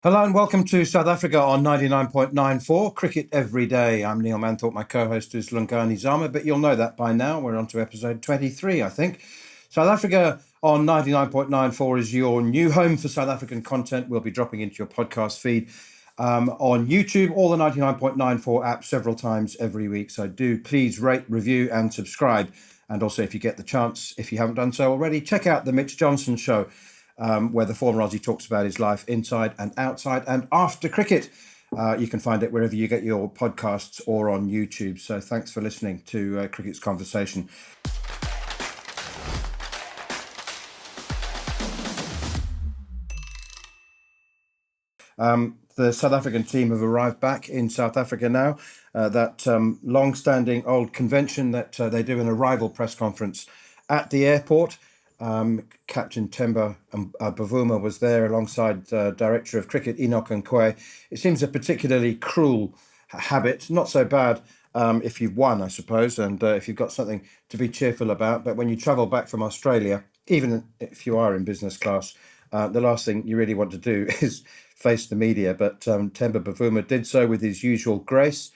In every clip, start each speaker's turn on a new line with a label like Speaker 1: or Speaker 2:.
Speaker 1: Hello and welcome to South Africa on 99.94 Cricket Every Day. I'm Neil Manthorpe. My co-host is Lungani Zama, but you'll know that by now. We're on to episode 23, I think. South Africa on 99.94 is your new home for South African content. We'll be dropping into your podcast feed on YouTube, all the 99.94 apps several times every week. So do please rate, review and subscribe. And also, if you get the chance, if you haven't done so already, check out the Mitch Johnson Show, where the former Aussie talks about his life inside and outside and after cricket. You can find it wherever you get your podcasts or on YouTube. So thanks for listening to Cricket's Conversation. The South African team have arrived back in South Africa now. That long-standing old convention that they do an arrival press conference at the airport. Captain Temba Bavuma was there alongside Director of Cricket Enoch Nkwe. It seems a particularly cruel habit, not so bad if you've won, I suppose, and if you've got something to be cheerful about. But when you travel back from Australia, even if you are in business class, the last thing you really want to do is face the media. But Temba Bavuma did so with his usual grace.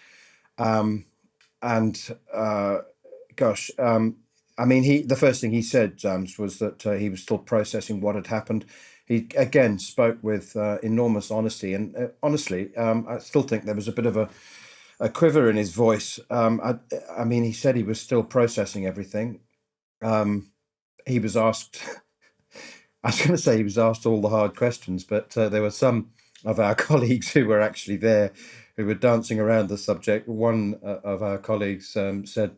Speaker 1: The first thing he said, James, was that he was still processing what had happened. He again spoke with enormous honesty, and honestly, I still think there was a bit of a quiver in his voice. He said he was still processing everything. He was asked, I was going to say he was asked all the hard questions, but there were some of our colleagues who were actually there who were dancing around the subject. One of our colleagues said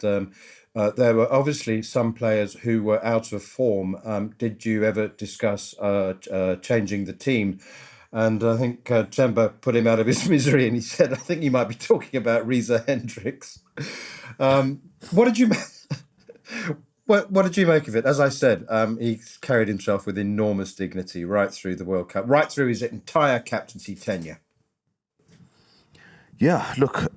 Speaker 1: there were obviously some players who were out of form. Did you ever discuss changing the team? And I think Temba put him out of his misery, and he said, I think you might be talking about Reza Hendricks. What did you... What did you make of it? As I said, he carried himself with enormous dignity right through the World Cup, right through his entire captaincy tenure.
Speaker 2: Yeah, look,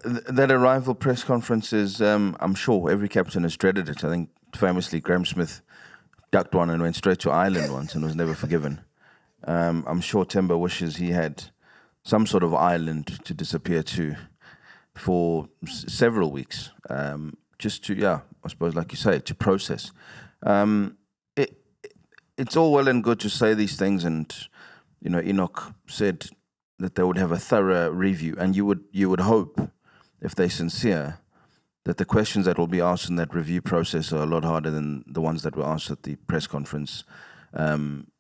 Speaker 2: that arrival press conference is, I'm sure every captain has dreaded it. I think famously Graham Smith ducked one and went straight to Ireland once and was never forgiven. I'm sure Temba wishes he had some sort of island to disappear to for several weeks, just to, I suppose, like you say, to process. It's all well and good to say these things, and Enoch said that they would have a thorough review, and you would hope, if they're sincere, that the questions that will be asked in that review process are a lot harder than the ones that were asked at the press conference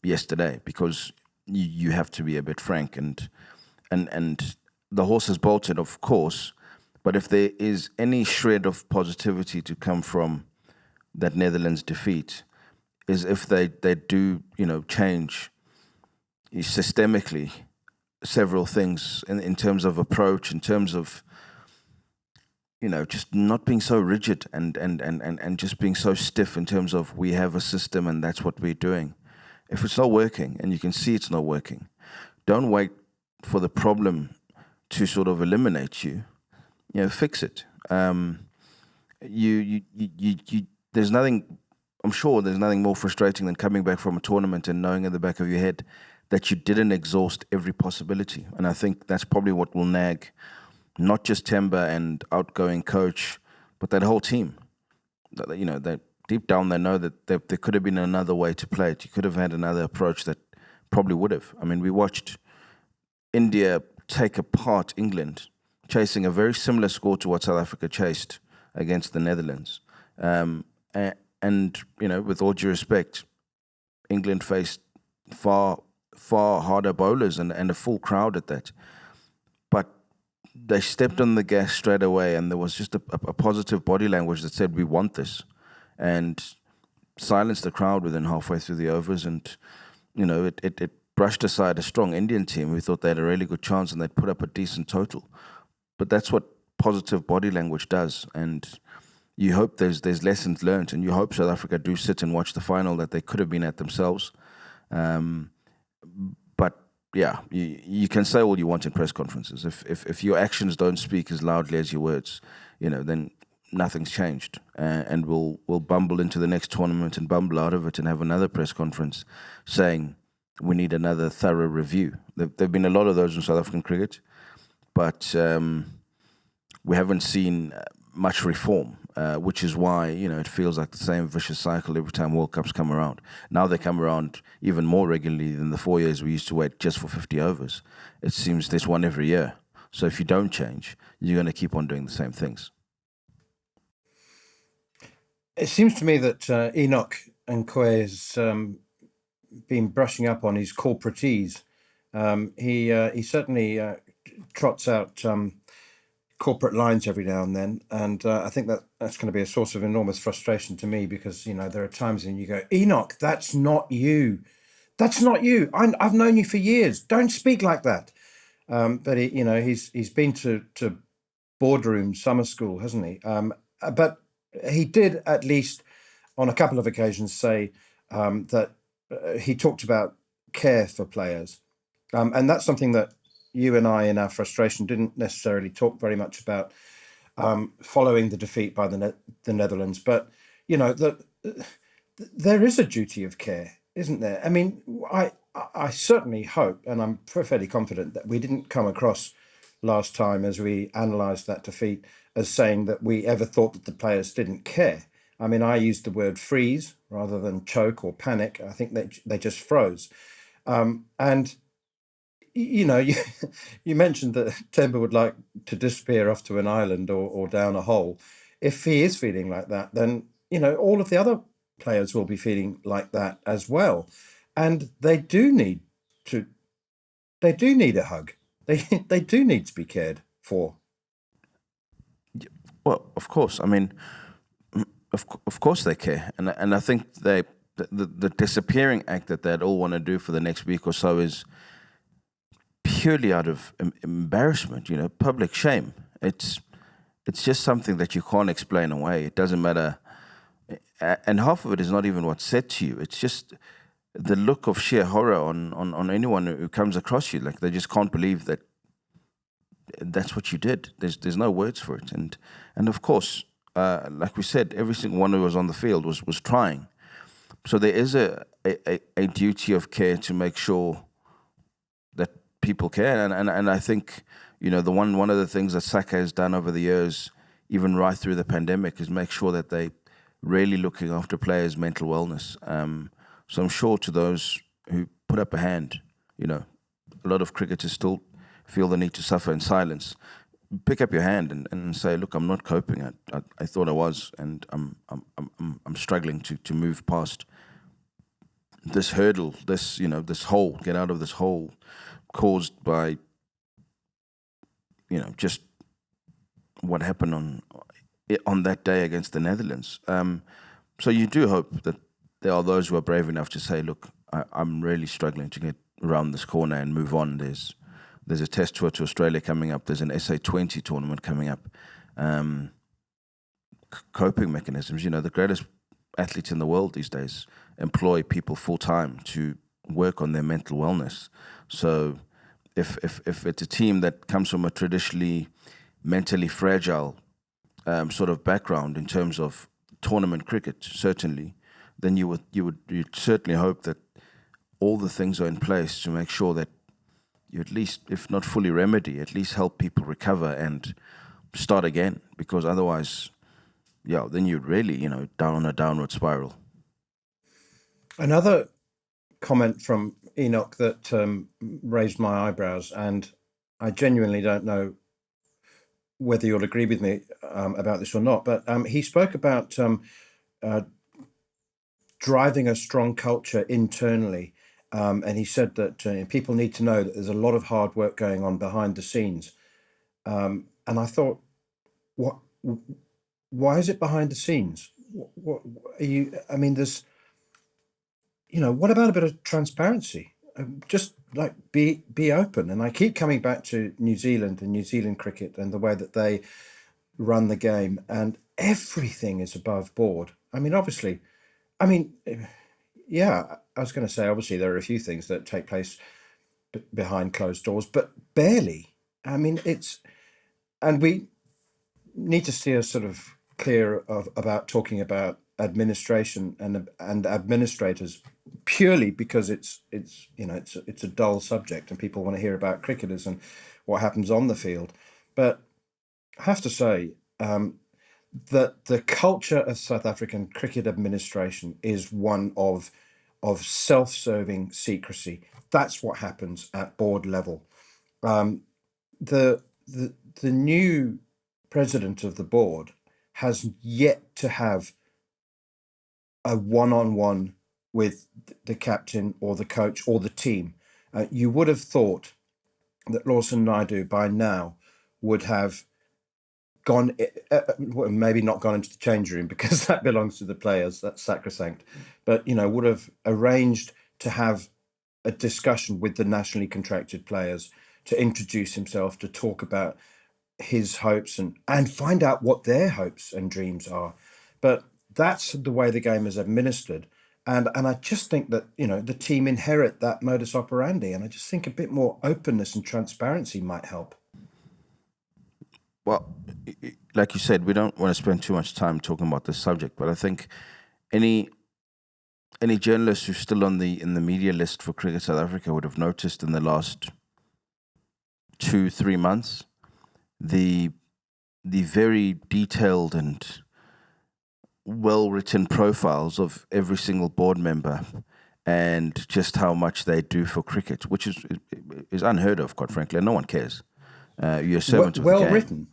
Speaker 2: yesterday, because you have to be a bit frank, and the horse has bolted, of course, but if there is any shred of positivity to come from that Netherlands defeat, is if they do change systemically several things in terms of approach, in terms of just not being so rigid and just being so stiff in terms of we have a system and that's what we're doing. If it's not working and you can see it's not working, don't wait for the problem to sort of eliminate you. Fix it. There's nothing. I'm sure there's nothing more frustrating than coming back from a tournament and knowing in the back of your head that you didn't exhaust every possibility. And I think that's probably what will nag not just Temba and outgoing coach, but that whole team. That deep down they know that there could have been another way to play it. You could have had another approach that probably would have. I mean, we watched India take apart England, chasing a very similar score to what South Africa chased against the Netherlands. And with all due respect, England faced far harder bowlers and a full crowd at that. But they stepped on the gas straight away, and there was just a positive body language that said, we want this, and silenced the crowd within halfway through the overs. And, it brushed aside a strong Indian team who thought they had a really good chance and they'd put up a decent total. But that's what positive body language does. And you hope there's lessons learned, and you hope South Africa do sit and watch the final that they could have been at themselves. But yeah, you can say all you want in press conferences. If your actions don't speak as loudly as your words, then nothing's changed. And we'll bumble into the next tournament and bumble out of it and have another press conference saying we need another thorough review. There've been a lot of those in South African cricket, but we haven't seen much reform, which is why it feels like the same vicious cycle every time World Cups come around. Now they come around even more regularly than the 4 years we used to wait just for 50 overs. It seems there's one every year. So if you don't change, you're going to keep on doing the same things.
Speaker 1: It seems to me that Enoch Nkwe has been brushing up on his corporatese. He certainly trots out corporate lines every now and then, and I think that's going to be a source of enormous frustration to me, because there are times when you go, Enoch, that's not you. That's not you. I've known you for years. Don't speak like that. But he's been to boardroom summer school, hasn't he? But he did at least on a couple of occasions say that he talked about care for players, and that's something that you and I, in our frustration, didn't necessarily talk very much about following the defeat by the Netherlands. But there is a duty of care, isn't there? I mean, I certainly hope, and I'm fairly confident, that we didn't come across last time as we analysed that defeat as saying that we ever thought that the players didn't care. I mean, I used the word freeze rather than choke or panic. I think they just froze. And you mentioned that Temba would like to disappear off to an island or down a hole. If he is feeling like that, then all of the other players will be feeling like that as well, and they do need a hug. They do need to be cared for.
Speaker 2: Well, of course. I mean, of course they care, and I think the disappearing act that they'd all want to do for the next week or so is purely out of embarrassment, public shame. It's just something that you can't explain away. It doesn't matter, and half of it is not even what's said to you. It's just the look of sheer horror on anyone who comes across you. Like, they just can't believe that that's what you did. There's no words for it, and of course, like we said, every single one who was on the field was trying. So there is a duty of care to make sure that people care, and I think one of the things that Saka has done over the years, even right through the pandemic, is make sure that they really looking after players' mental wellness. So I'm sure to those who put up a hand, a lot of cricketers still feel the need to suffer in silence. Pick up your hand and say, look, I'm not coping. I thought I was, and I'm struggling to move past this hurdle, this hole, get out of this hole caused by, just what happened on that day against the Netherlands. So you do hope that there are those who are brave enough to say, look, I'm really struggling to get around this corner and move on. There's a test tour to Australia coming up. There's an SA20 tournament coming up. Coping mechanisms. The greatest athletes in the world these days employ people full time to work on their mental wellness. So if it's a team that comes from a traditionally mentally fragile sort of background in terms of tournament cricket, certainly, then you'd certainly hope that all the things are in place to make sure that you at least, if not fully remedy, at least help people recover and start again. Because otherwise, then you'd really, down on a downward spiral.
Speaker 1: Another comment from Enoch that raised my eyebrows, and I genuinely don't know whether you'll agree with me about this or not, but he spoke about driving a strong culture internally. And he said that people need to know that there's a lot of hard work going on behind the scenes. And I thought, why is it behind the scenes? What are you? I mean, there's, what about a bit of transparency? Just like be open. And I keep coming back to New Zealand and New Zealand cricket and the way that they run the game, and everything is above board. I mean, obviously, yeah, I was going to say, obviously, there are a few things that take place behind closed doors, but barely. I mean, and we need to steer sort of clear about talking about administration and administrators purely because it's a dull subject and people want to hear about cricketers and what happens on the field. But I have to say that the culture of South African cricket administration is one of self-serving secrecy. That's what happens at board level. The the new president of the board has yet to have a one-on-one with the captain or the coach or the team. You would have thought that Lawson Naidu by now would have gone, maybe not gone into the change room because that belongs to the players, that's sacrosanct, but would have arranged to have a discussion with the nationally contracted players to introduce himself, to talk about his hopes and find out what their hopes and dreams are. But that's the way the game is administered. And I just think that, the team inherit that modus operandi. And I just think a bit more openness and transparency might help.
Speaker 2: Well, like you said, we don't want to spend too much time talking about this subject, but I think any journalist who's still in the media list for Cricket South Africa would have noticed in the last 2-3 months the very detailed and well-written profiles of every single board member and just how much they do for cricket, which is unheard of, quite frankly, and no one cares. You're a servant of the game.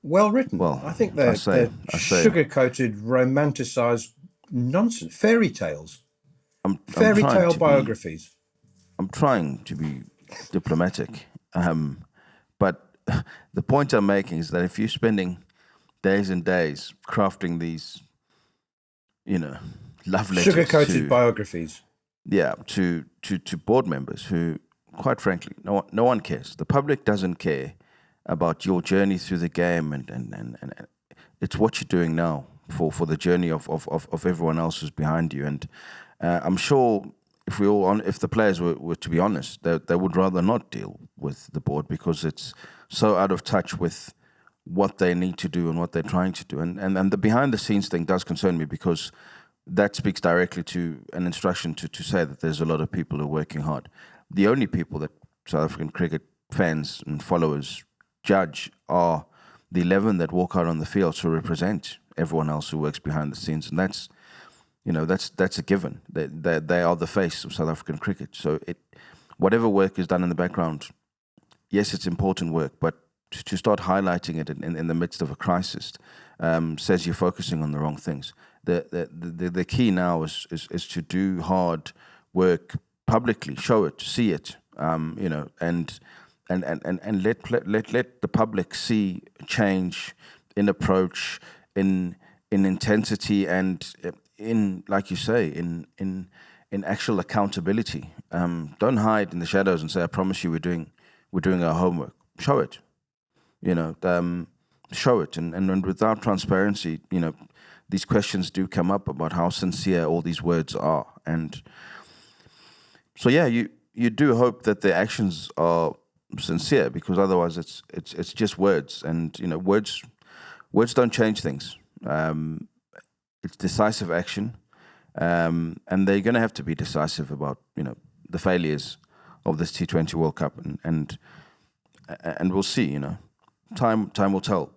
Speaker 1: Well written.
Speaker 2: Well,
Speaker 1: I think they're sugar-coated, romanticised nonsense, fairy tales, fairy tale biographies.
Speaker 2: I'm trying to be diplomatic, but the point I'm making is that if you're spending days and days crafting these, love letters,
Speaker 1: sugar-coated biographies,
Speaker 2: to board members who, quite frankly, no one cares. The public doesn't care about your journey through the game, and it's what you're doing now for the journey of everyone else who's behind you. And I'm sure if the players were to be honest, they would rather not deal with the board because it's so out of touch with what they need to do and what they're trying to do. And the behind the scenes thing does concern me because that speaks directly to an instruction to say that there's a lot of people who are working hard. The only people that South African cricket fans and followers judge are the 11 that walk out on the field to represent everyone else who works behind the scenes, and that's a given. They are the face of South African cricket. So whatever work is done in the background, yes, it's important work, but to start highlighting it in the midst of a crisis says you're focusing on the wrong things. The key now is to do hard work publicly, show it, see it, and let the public see change in approach, in intensity, and in, like you say, in actual accountability. Don't hide in the shadows and say, "I promise you, we're doing our homework." Show it, show it, and without transparency, these questions do come up about how sincere all these words are, and so you do hope that the actions are sincere, because otherwise it's just words, and words don't change things. It's decisive action, and they're going to have to be decisive about the failures of this T20 World Cup, and we'll see. Time will tell.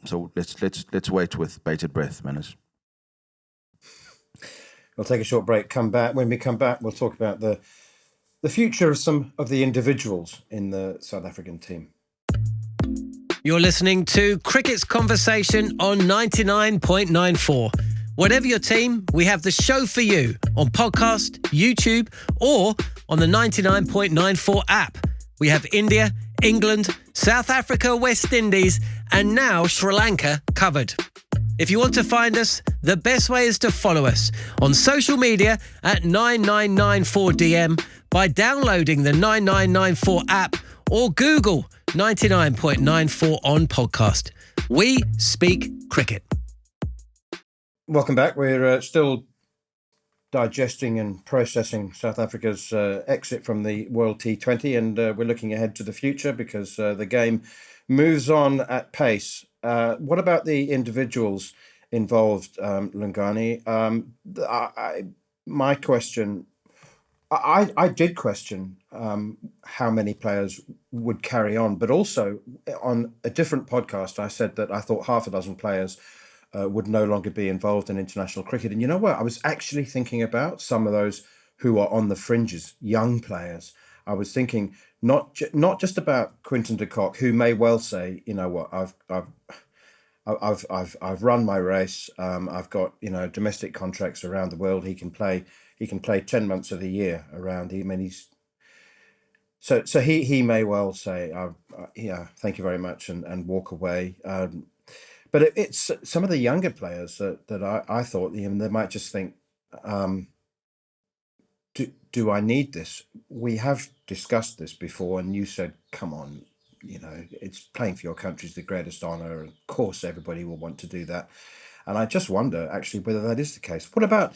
Speaker 2: So let's wait with bated breath, Manners.
Speaker 1: We'll take a short break. Come back. When we come back, we'll talk about the future of some of the individuals in the South African team.
Speaker 3: You're listening to Cricket's Conversation on 99.94. Whatever your team, we have the show for you on podcast, YouTube, or on the 99.94 app. We have India, England, South Africa, West Indies, and now Sri Lanka covered. If you want to find us, the best way is to follow us on social media at 9994DM by downloading the 9994 app or Google 99.94 on podcast. We speak cricket.
Speaker 1: Welcome back. We're still digesting and processing South Africa's exit from the World T20, and we're looking ahead to the future because the game moves on at pace. What about the individuals involved, Lungani? my question, I did question how many players would carry on, but also on a different podcast, I said that I thought half a dozen players would no longer be involved in international cricket. And you know what? I was actually thinking about some of those who are on the fringes, young players. I was thinking not just about Quinton de Kock, who may well say, you know what, I've run my race. I've got domestic contracts around the world. He can play 10 months of the year around. I mean, so he may well say, yeah, thank you very much, and walk away. But it's some of the younger players that I thought they might just think, do I need this? We have discussed this before, and you said, come on, it's playing for your country is the greatest honour. Of course, everybody will want to do that. And I just wonder, actually, whether that is the case. What about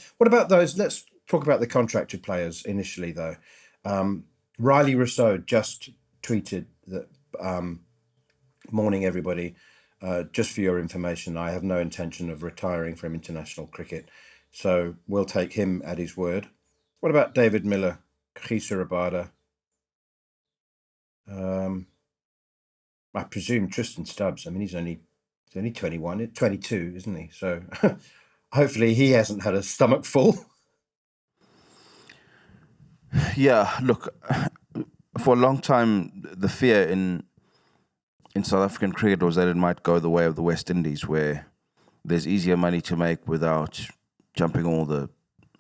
Speaker 1: those? Let's talk about the contracted players initially, though. Riley Rousseau just tweeted that, morning, everybody. Just for your information, I have no intention of retiring from international cricket. So we'll take him at his word. What about David Miller, Kagiso Rabada? I presume Tristan Stubbs. I mean, he's only 21, 22, isn't he? So hopefully he hasn't had a stomach full.
Speaker 2: Yeah, look, for a long time, the fear in South African cricket was that it might go the way of the West Indies, where there's easier money to make without jumping all the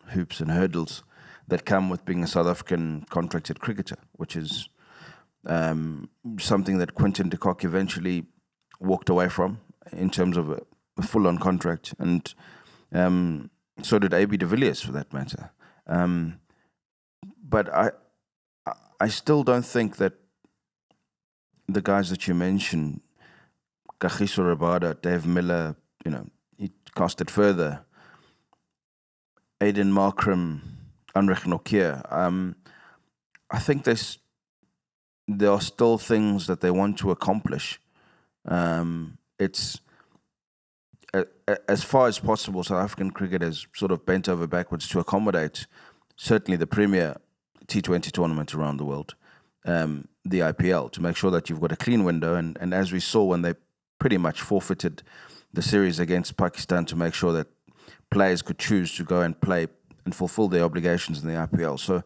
Speaker 2: hoops and hurdles that come with being a South African contracted cricketer, which is something that Quinton de Kock eventually walked away from in terms of a full-on contract, and so did AB de Villiers, for that matter. But I still don't think that the guys that you mentioned, Kagiso Rabada, Dave Miller, he cast it further, Aiden Markram, Anrich Nokia. I think there are still things that they want to accomplish. It's as far as possible, South African cricket has sort of bent over backwards to accommodate certainly the premier T20 tournament around the world, the IPL, to make sure that you've got a clean window. And as we saw when they pretty much forfeited the series against Pakistan, to make sure that players could choose to go and play and fulfill their obligations in the IPL. So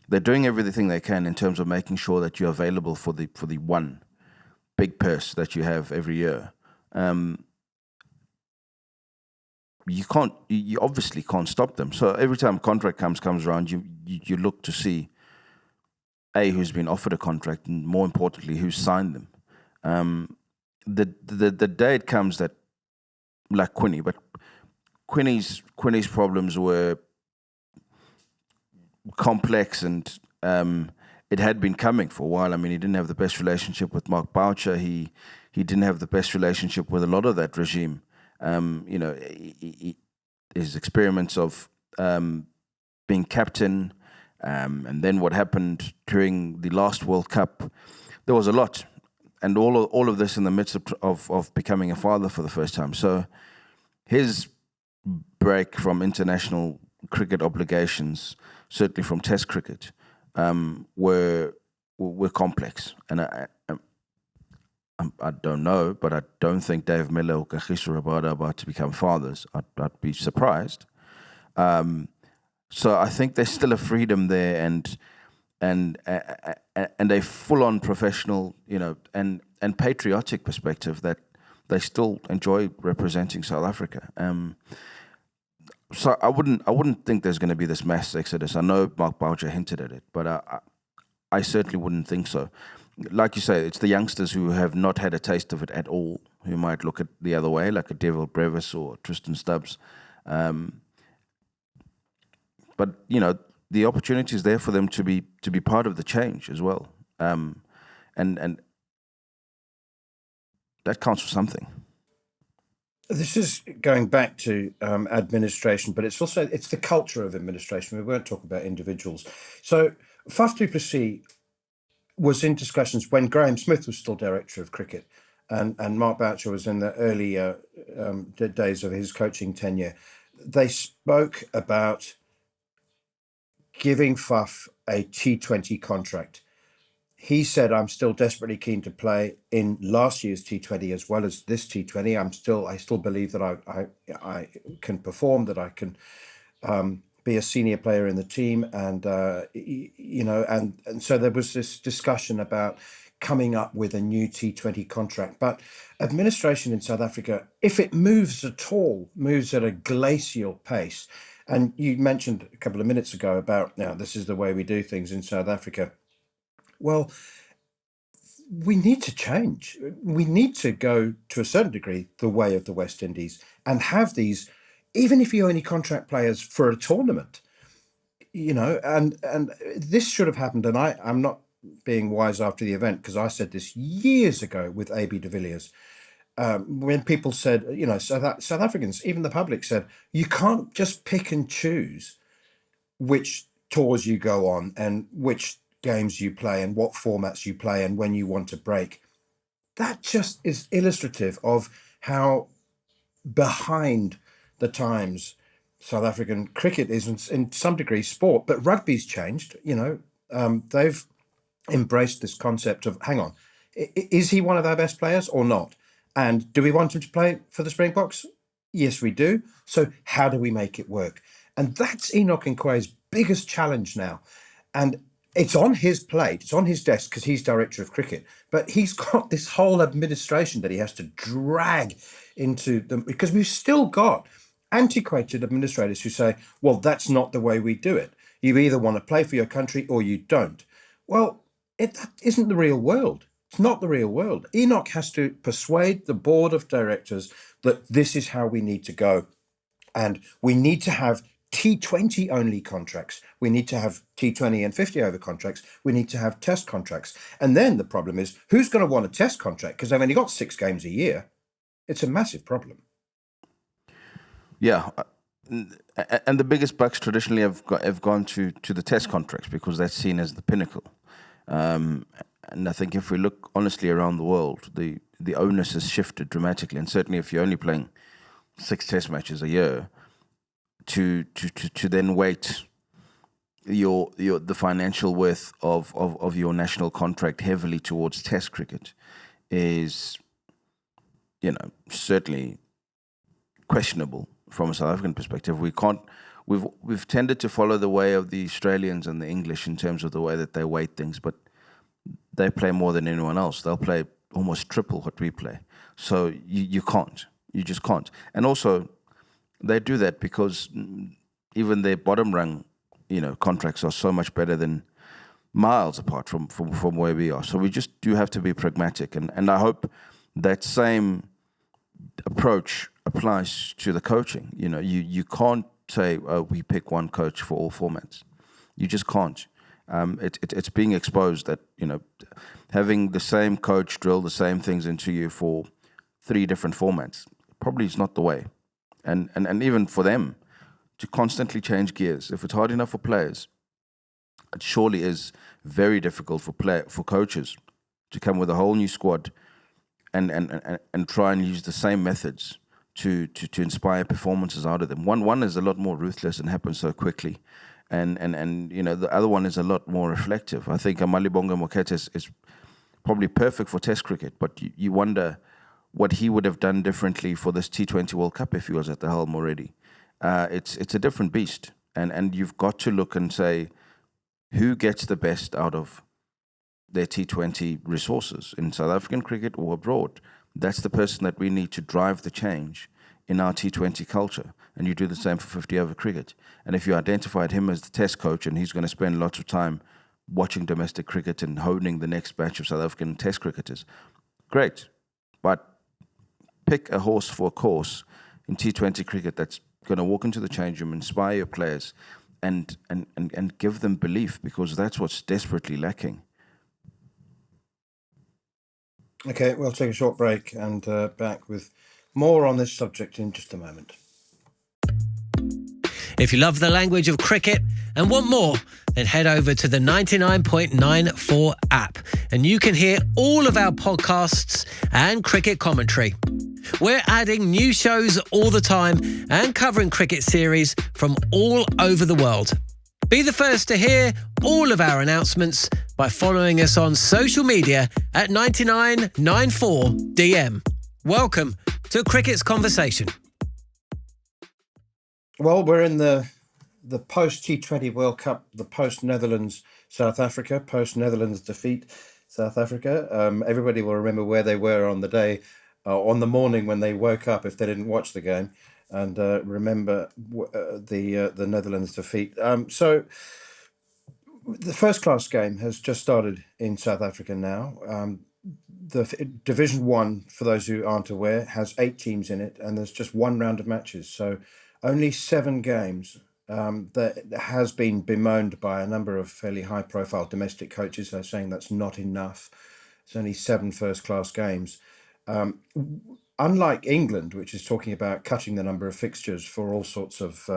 Speaker 2: they're doing everything they can in terms of making sure that you're available for the one big purse that you have every year. You obviously can't stop them. So every time a contract comes around, you look to see who's been offered a contract, and more importantly, who's signed them. The day it comes that, like Quinny, but Quinny's problems were complex, and it had been coming for a while. I mean, he didn't have the best relationship with Mark Boucher. He didn't have the best relationship with a lot of that regime. His experiments of being captain, and then what happened during the last World Cup, there was a lot, and all of this in the midst of becoming a father for the first time. So his break from international cricket obligations, certainly from Test cricket, were complex, and I don't know, but I don't think Dave Miller or Kagiso Rabada are about to become fathers. I'd be surprised. So I think there's still a freedom there, and a full-on professional, and patriotic perspective that they still enjoy representing South Africa. So I wouldn't think there's going to be this mass exodus. I know Mark Boucher hinted at it, but I certainly wouldn't think so. Like you say, it's the youngsters who have not had a taste of it at all who might look at the other way, like a Devil Brevis or Tristan Stubbs. But the opportunity is there for them to be part of the change as well, and that counts for something.
Speaker 1: This is going back to administration, but it's the culture of administration. We won't talk about individuals. So Faf du Plessis was in discussions when Graham Smith was still director of cricket, and Mark Boucher was in the early days of his coaching tenure. They spoke about giving Faf a T20 contract. He said, I'm still desperately keen to play in last year's T20 as well as this T20. I still believe that I can perform, that I can be a senior player in the team. And, and so there was this discussion about coming up with a new T20 contract. But administration in South Africa, if it moves at all, moves at a glacial pace. And you mentioned a couple of minutes ago about, now this is the way we do things in South Africa. Well, we need to change. We need to go, to a certain degree, the way of the West Indies and have these, even if you only contract players for a tournament, and this should have happened. And I'm not being wise after the event, because I said this years ago with AB de Villiers, when people said, South Africans, even the public said, you can't just pick and choose which tours you go on and which games you play and what formats you play and when you want to break. That just is illustrative of how behind the times South African cricket is in some degree sport, but rugby's changed. They've embraced this concept of, hang on, is he one of our best players or not? And do we want him to play for the Springboks? Yes, we do. So how do we make it work? And that's Enoch Nkwe's biggest challenge now. And it's on his plate, it's on his desk because he's director of cricket, but he's got this whole administration that he has to drag into them, because we've still got antiquated administrators who say, well, that's not the way we do it. You either want to play for your country or you don't. Well, that isn't the real world. It's not the real world. Enoch has to persuade the board of directors that this is how we need to go. And we need to have T20 only contracts. We need to have T20 and 50 over contracts. We need to have test contracts. And then the problem is, who's going to want a test contract? Because they've only got 6 games a year. It's a massive problem.
Speaker 2: Yeah. And the biggest bucks traditionally have gone to the test contracts, because that's seen as the pinnacle. And I think if we look honestly around the world, the onus has shifted dramatically. And certainly if you're only playing 6 test matches a year, to then weight the financial worth of your national contract heavily towards test cricket is, certainly questionable from a South African perspective. We've tended to follow the way of the Australians and the English in terms of the way that they weight things, but they play more than anyone else. They'll play almost triple what we play. So you just can't. And also, they do that because even their bottom rung, contracts are so much better than miles apart from where we are. So we just do have to be pragmatic. And I hope that same approach applies to the coaching. You can't say, oh, we pick one coach for all formats. You just can't. It's being exposed that, having the same coach drill the same things into you for 3 different formats probably is not the way. And even for them to constantly change gears, if it's hard enough for players, it surely is very difficult for coaches to come with a whole new squad and try and use the same methods to inspire performances out of them. One is a lot more ruthless and happens so quickly, and the other one is a lot more reflective. I think Malibonga Mokete is probably perfect for Test cricket, but you wonder what he would have done differently for this T20 World Cup if he was at the helm already. It's a different beast, and you've got to look and say, who gets the best out of their T20 resources in South African cricket or abroad? That's the person that we need to drive the change in our T20 culture. And you do the same for 50 over cricket. And if you identified him as the test coach and he's going to spend lots of time watching domestic cricket and honing the next batch of South African test cricketers, great. But pick a horse for a course in T20 cricket that's going to walk into the change room, inspire your players, and give them belief, because that's what's desperately lacking.
Speaker 1: Okay, we'll take a short break and back with more on this subject in just a moment.
Speaker 3: If you love the language of cricket and want more, then head over to the 99.94 app and you can hear all of our podcasts and cricket commentary. We're adding new shows all the time and covering cricket series from all over the world. Be the first to hear all of our announcements by following us on social media at 9994DM. Welcome to Cricket's Conversation.
Speaker 1: Well, we're in the post T20 World Cup, the post Netherlands South Africa, post Netherlands defeat South Africa. Everybody will remember where they were on the day, on the morning when they woke up, if they didn't watch the game, and remember the Netherlands defeat. So the first class game has just started in South Africa now. The Division 1, for those who aren't aware, has 8 teams in it, and there's just one round of matches. So only 7 games. That has been bemoaned by a number of fairly high-profile domestic coaches. They're saying that's not enough. It's only 7 first-class games. Unlike England, which is talking about cutting the number of fixtures for all sorts of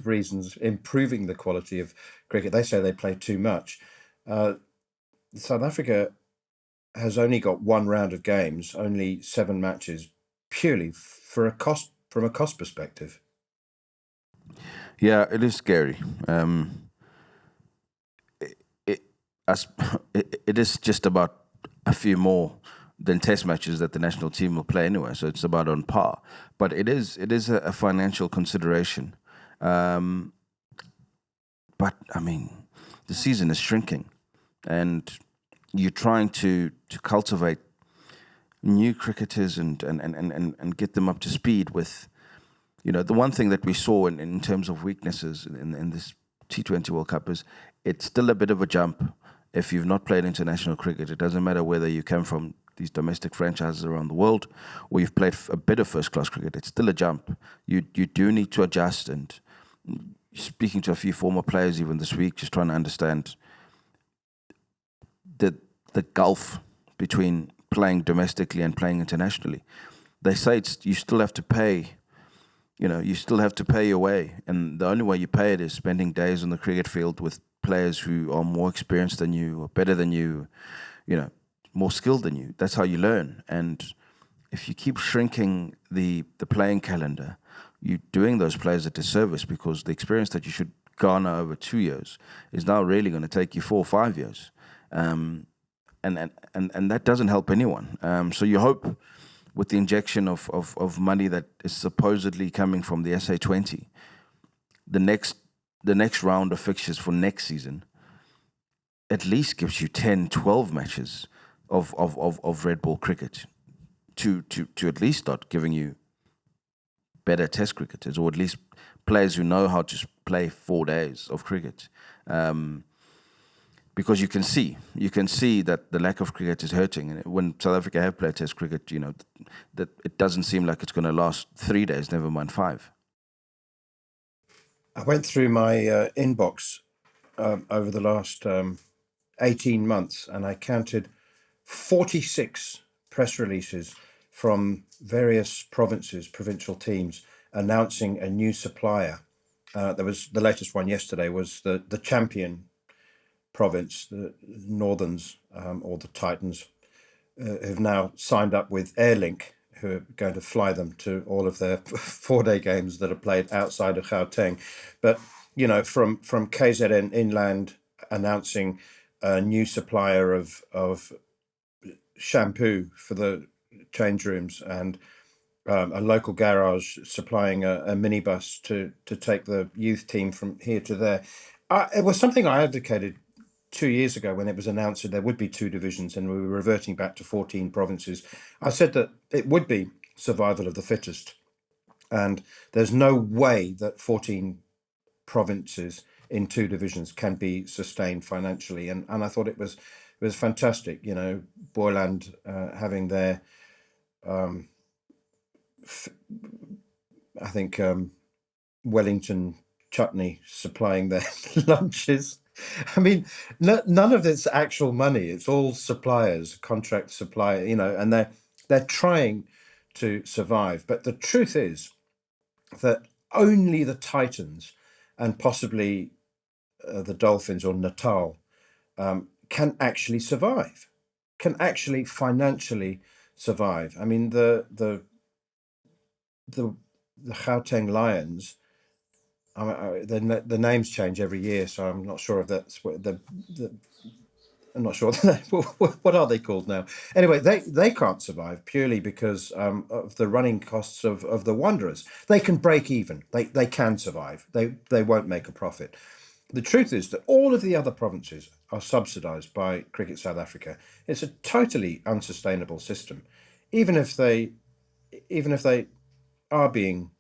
Speaker 1: reasons, improving the quality of cricket. They say they play too much. South Africa has only got 1 round of games, only 7 matches, purely from a cost perspective.
Speaker 2: Yeah, it is scary. It is just about a few more than test matches that the national team will play anyway, so it's about on par. But it is a financial consideration. But I mean, the season is shrinking, and you're trying to cultivate new cricketers and get them up to speed with, the one thing that we saw in terms of weaknesses in this T20 World Cup is it's still a bit of a jump if you've not played international cricket. It doesn't matter whether you come from these domestic franchises around the world or you've played a bit of first-class cricket. It's still a jump. You do need to adjust, and speaking to a few former players even this week, just trying to understand the gulf between playing domestically and playing internationally. They say you still have to pay. You still have to pay your way, and the only way you pay it is spending days on the cricket field with players who are more experienced than you, or better than you, more skilled than you. That's how you learn. And if you keep shrinking the playing calendar, you're doing those players a disservice, because the experience that you should garner over 2 years is now really going to take you 4 or 5 years. And that doesn't help anyone. So you hope, with the injection of money that is supposedly coming from the SA20, the next round of fixtures for next season at least gives you 10, 12 matches of red ball cricket to at least start giving you better test cricketers, or at least players who know how to play 4 days of cricket. Because you can see that the lack of cricket is hurting. And when South Africa have played test cricket, that it doesn't seem like it's going to last 3 days, never mind 5.
Speaker 1: I went through my inbox over the last 18 months, and I counted 46 press releases from various provincial teams announcing a new supplier. There was the latest one yesterday was the champion province, the Northerns, or the Titans, have now signed up with Airlink, who are going to fly them to all of their 4-day games that are played outside of Gauteng. But from KZN Inland announcing a new supplier of shampoo for the change rooms, and a local garage supplying a minibus to take the youth team from here to there. It was something I advocated 2 years ago when it was announced that there would be 2 divisions and we were reverting back to 14 provinces. I said that it would be survival of the fittest, and there's no way that 14 provinces in 2 divisions can be sustained financially. And I thought it was fantastic. Boyland having their I think Wellington chutney supplying their lunches. I mean, none of it's actual money. It's all suppliers, contract supplier, and they're trying to survive. But the truth is that only the Titans and possibly the Dolphins or Natal can actually survive, can actually financially survive. I mean, the Gauteng Lions the names change every year, so I'm not sure if that's what I'm not sure what are they called now. Anyway, they can't survive purely because of the running costs of the Wanderers. They can break even. They can survive. They won't make a profit. The truth is that all of the other provinces are subsidised by Cricket South Africa. It's a totally unsustainable system. Even if they are being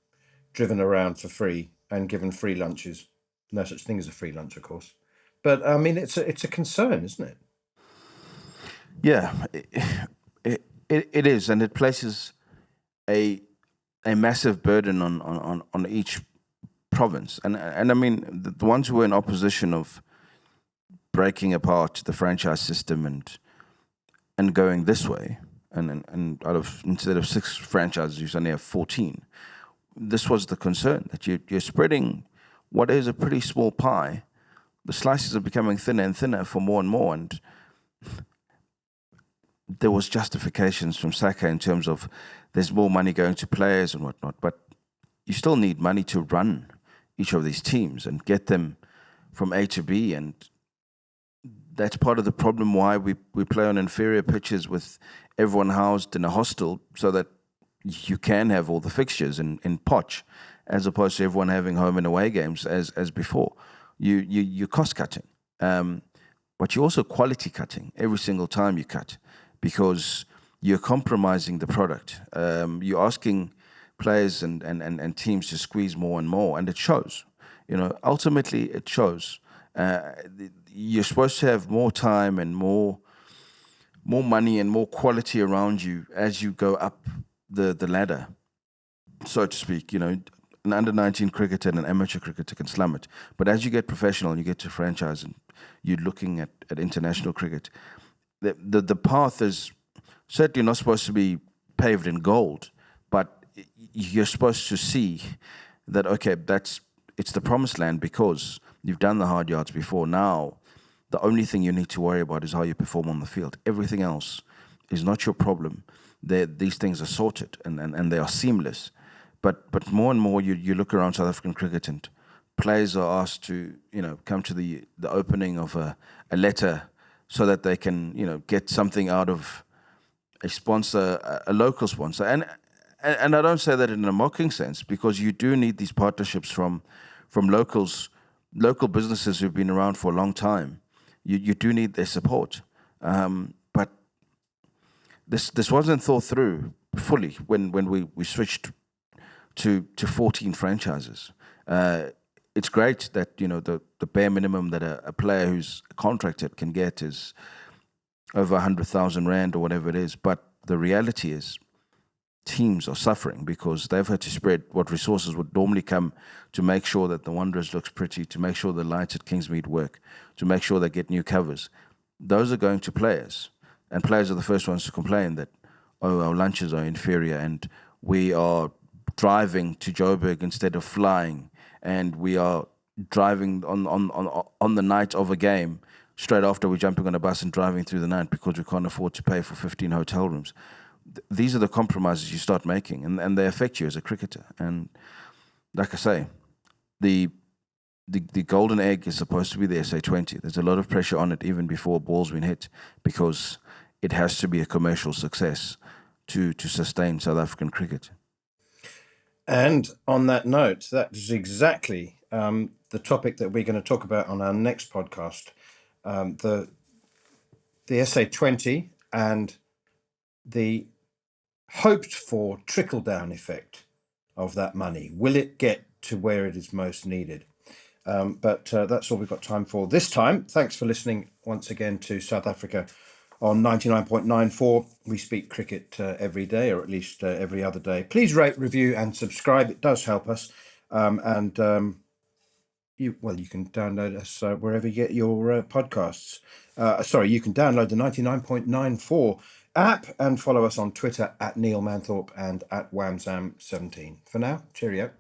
Speaker 1: driven around for free and given free lunches. No such thing as a free lunch, of course. But I mean, it's a concern, isn't it?
Speaker 2: Yeah, it is, and it places a massive burden on each province. And I mean, the ones who were in opposition of breaking apart the franchise system and going this way, and out of instead of 6 franchises, you only have 14. This was the concern, that you're spreading what is a pretty small pie. The slices are becoming thinner and thinner for more and more, and there was justifications from Saka in terms of there's more money going to players and whatnot, but you still need money to run each of these teams and get them from A to B, and that's part of the problem why we play on inferior pitches with everyone housed in a hostel, so that you can have all the fixtures in Poch, as opposed to everyone having home and away games as before. You're cost cutting, but you're also quality cutting every single time you cut, because you're compromising the product. You're asking players and teams to squeeze more and more, and it shows. Ultimately it shows. You're supposed to have more time and more money and more quality around you as you go up the ladder, so to speak. An under-19 cricketer and an amateur cricketer can slum it, but as you get professional and you get to franchise and you're looking at international cricket, the path is certainly not supposed to be paved in gold, but you're supposed to see that, okay, it's the promised land because you've done the hard yards before. Now the only thing you need to worry about is how you perform on the field. Everything else is not your problem. These things are sorted and they are seamless. But more and more you look around South African cricket, and players are asked to come to the opening of a letter so that they can get something out of a sponsor, a local sponsor. And I don't say that in a mocking sense, because you do need these partnerships from local businesses who've been around for a long time. You do need their support. But this wasn't thought through fully when we switched to 14 franchises. It's great that the bare minimum that a player who's contracted can get is over 100,000 rand or whatever it is. But the reality is, teams are suffering because they've had to spread what resources would normally come to make sure that the Wanderers looks pretty, to make sure the lights at Kingsmead work, to make sure they get new covers. Those are going to players, and players are the first ones to complain that, our lunches are inferior and we are driving to Joburg instead of flying, and we are driving on the night of a game straight after we're jumping on a bus and driving through the night because we can't afford to pay for 15 hotel rooms. These are the compromises you start making, and they affect you as a cricketer. And like I say, the golden egg is supposed to be the SA20. There's a lot of pressure on it even before a ball's been hit, because it has to be a commercial success to sustain South African cricket.
Speaker 1: And on that note, that is exactly the topic that we're going to talk about on our next podcast. The SA20 and the hoped for trickle-down effect of that money. Will it get to where it is most needed? But that's all we've got time for this time. Thanks for listening once again to South Africa on 99.94. We speak cricket every day, or at least every other day. Please rate, review and subscribe. It does help us. You can download us wherever you get your podcasts. You can download the 99.94 app and follow us on Twitter at Neil Manthorpe and at Whamsam17. For now, cheerio.